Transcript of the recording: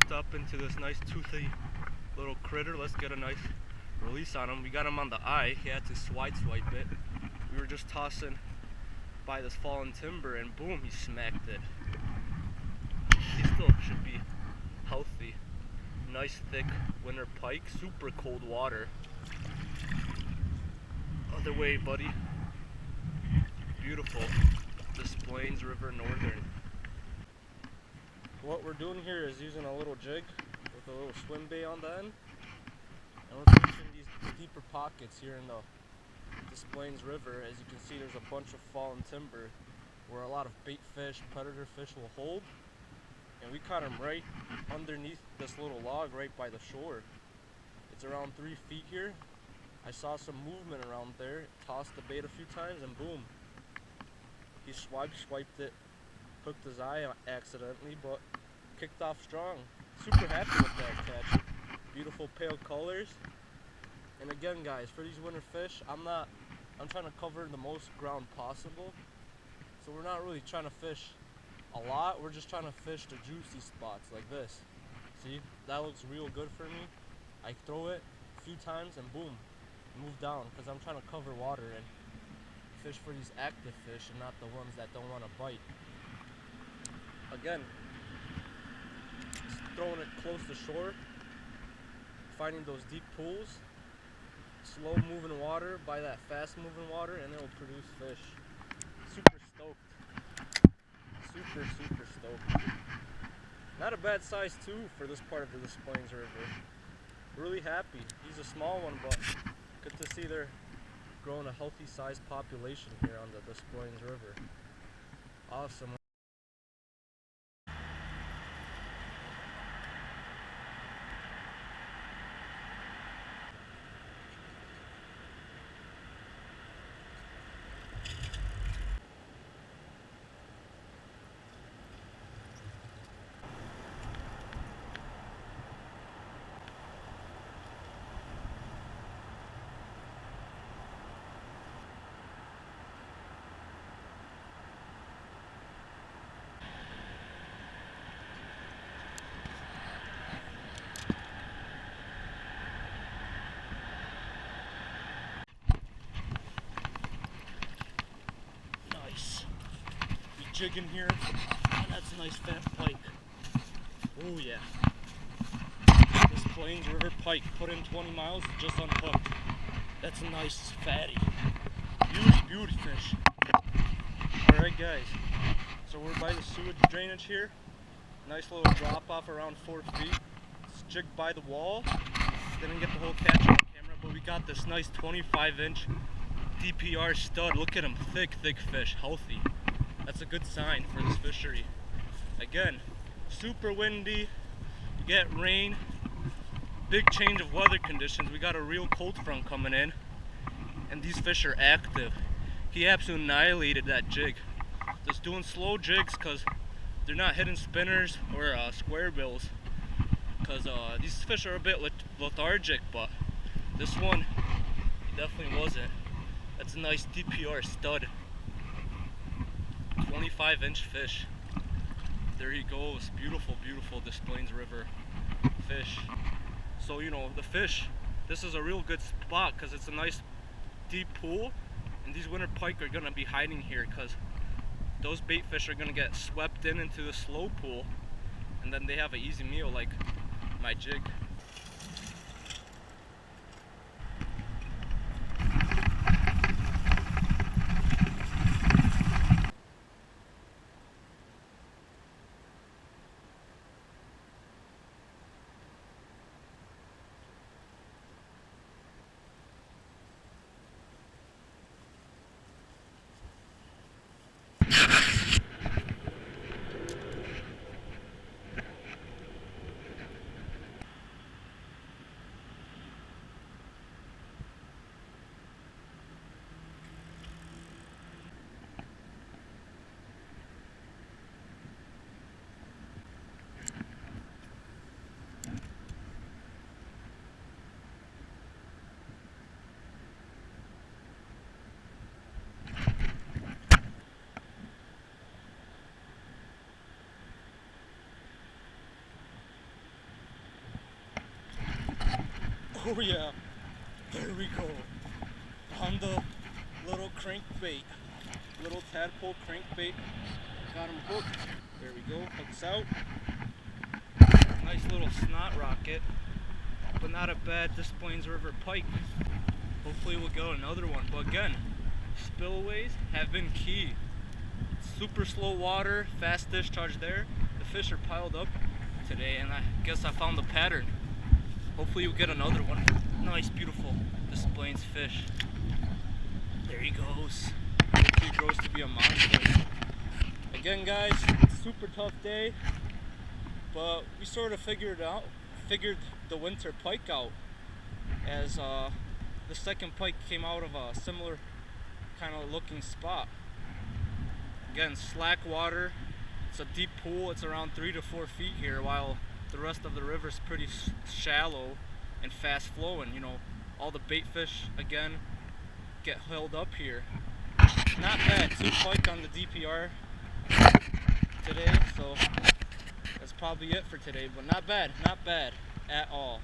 hooked up into this nice toothy little critter. Let's get a nice release on him. We got him on the eye. He had to swipe it. We were just tossing by this fallen timber and boom, he smacked it. He still should be healthy. Nice thick winter pike, super cold water. Other way, buddy. Beautiful. This Plains River Northern. What we're doing here is using a little jig with a little swim bait on the end. And we're fishing these deeper pockets here in this Plains River. As you can see, there's a bunch of fallen timber where a lot of bait fish, predator fish will hold. And we caught them right underneath this little log right by the shore. It's around 3 feet here. I saw some movement around there, tossed the bait a few times, and boom. He swiped it, hooked his eye accidentally, but kicked off strong. Super happy with that catch. Beautiful pale colors. And again, guys, for these winter fish, I'm trying to cover the most ground possible. So we're not really trying to fish a lot, we're just trying to fish the juicy spots like this. See, that looks real good for me. I throw it a few times and boom, move down, because I'm trying to cover water and fish for these active fish and not the ones that don't want to bite. Again, just throwing it close to shore, finding those deep pools, slow moving water by that fast moving water, and it'll produce fish. Super stoked. Super stoked. Not a bad size too for this part of the Plains River. Really happy. He's a small one, but good to see they're growing a healthy sized population here on the Plains River. Awesome. Jigging here, and that's a nice fat pike. Oh yeah. This Plains River pike, put in 20 miles, just unhooked. That's a nice fatty. Huge beauty fish. Alright guys, so we're by the sewage drainage here. Nice little drop off around 4 feet. It's jigged by the wall. Didn't get the whole catch on camera, but we got this nice 25-inch DPR stud. Look at him, thick fish, healthy. That's a good sign for this fishery. Again, super windy, you get rain, big change of weather conditions. We got a real cold front coming in, and these fish are active. He absolutely annihilated that jig. Just doing slow jigs because they're not hitting spinners or square bills, because these fish are a bit lethargic, but this one definitely wasn't. That's a nice DPR stud. 25-inch fish. There he goes. Beautiful this Plains River fish. So you know, the fish, this is a real good spot because it's a nice deep pool, and these winter pike are gonna be hiding here because those bait fish are gonna get swept into the slow pool, and then they have an easy meal like my jig. Oh yeah, there we go. On the little crankbait, little tadpole crankbait. Got him hooked. There we go, hooks out. Nice little snot rocket, but not a bad Des Plaines River pike. Hopefully we'll get another one, but again, spillways have been key. Super slow water, fast discharge there. The fish are piled up today, and I guess I found the pattern. Hopefully you'll get another one. Nice, beautiful Des Plaines fish. There he goes. Hopefully he grows to be a monster. Again guys, super tough day, but we sort of figured the winter pike out, as the second pike came out of a similar kind of looking spot. Again, slack water. It's a deep pool. It's around 3 to 4 feet here, while the rest of the river is pretty shallow and fast flowing. You know, all the bait fish again get held up here. Not bad. 2 pike on the DPR today, so that's probably it for today. But not bad at all.